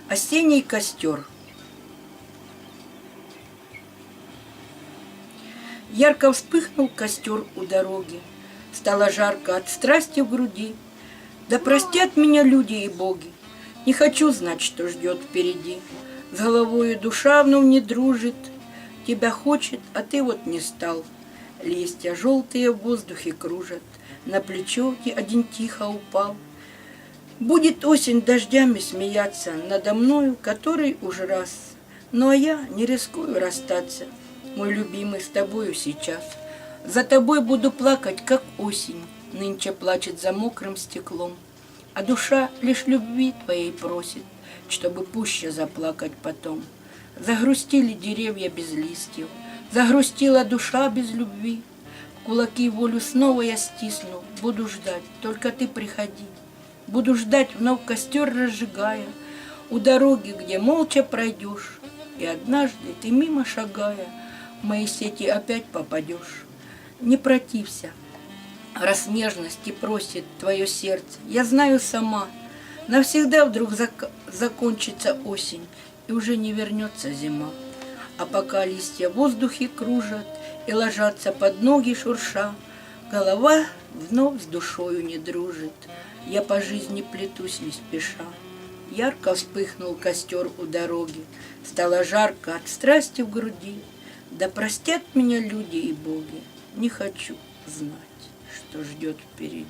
Осенний костер. Ярко вспыхнул костер у дороги. Стало жарко от страсти в груди. Да простят меня люди и боги. Не хочу знать, что ждет впереди. С головою душа вновь не дружит. Тебя хочет, а ты вот не стал. Листья желтые в воздухе кружат. На плечо один тихо упал. Будет осень дождями смеяться надо мною, который уж раз. Ну а я не рискую расстаться, мой любимый, с тобою сейчас. За тобой буду плакать, как осень, нынче плачет за мокрым стеклом. А душа лишь любви твоей просит, чтобы пуще заплакать потом. Загрустили деревья без листьев, загрустила душа без любви. Кулаки волю снова я стисну, буду ждать, только ты приходи. Буду ждать, вновь костер разжигая, у дороги, где молча пройдешь. И однажды ты, мимо шагая, в мои сети опять попадешь. Не протився, раз нежности просит твое сердце. Я знаю сама, навсегда вдруг закончится осень, и уже не вернется зима. А пока листья в воздухе кружат и ложатся под ноги шурша, голова вновь с душою не дружит. Я по жизни плетусь не спеша. Ярко вспыхнул костер у дороги. Стало жарко от страсти в груди. Да простят меня люди и боги. Не хочу знать, что ждет впереди.